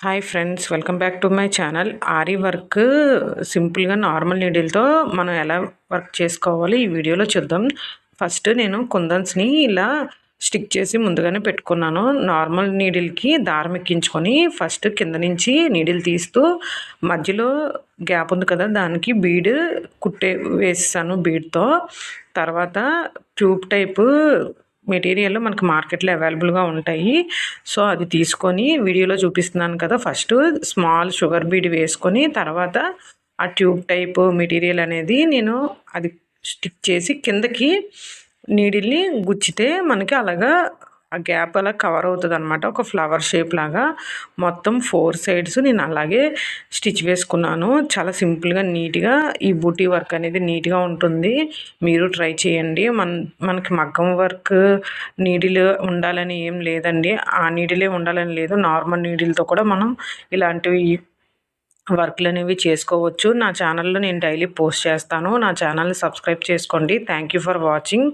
Hi friends, welcome back to my channel. Aari work సింపుల్గా normal నీడిల్తో మనం ఎలా work చేసుకోవాలి ఈ వీడియోలో చూద్దాం. ఫస్ట్ నేను కుందన్స్ని ఇలా స్టిక్ చేసి ముందుగానే పెట్టుకున్నాను. నార్మల్ నీడిల్కి దారం ఎక్కించుకొని ఫస్ట్ కింద నుంచి నీడిల్ తీస్తూ మధ్యలో గ్యాప్ ఉంది కదా, దానికి బీడ్ వేసాను బీడ్తో. తర్వాత ట్యూబ్ టైపు మెటీరియల్ మనకు మార్కెట్లో అవైలబుల్గా ఉంటాయి. సో అది తీసుకొని వీడియోలో చూపిస్తున్నాను కదా, ఫస్ట్ స్మాల్ షుగర్ బీడ్ వేసుకొని తర్వాత ఆ ట్యూబ్ టైప్ మెటీరియల్ అనేది నేను అది స్టిక్ చేసి కిందకి నీడిల్ని గుచ్చితే మనకి అలాగా ఆ గ్యాప్ అలా కవర్ అవుతుంది అనమాట. ఒక ఫ్లవర్ షేప్ లాగా మొత్తం 4 సైడ్స్ నేను అలాగే స్టిచ్ వేసుకున్నాను. చాలా సింపుల్గా నీట్గా ఈ బూటీ వర్క్ అనేది నీట్గా ఉంటుంది. మీరు ట్రై చేయండి. మనకి మగ్గం వర్క్ నీడిల్ ఉండాలని ఏం లేదండి, ఆ నీడిలే ఉండాలని లేదు. నార్మల్ నీడిల్తో కూడా మనం ఇలాంటివి వర్క్లు అనేవి చేసుకోవచ్చు. నా ఛానల్లో నేను డైలీ పోస్ట్ చేస్తాను. నా ఛానల్ని సబ్స్క్రైబ్ చేసుకోండి. Thank you for watching.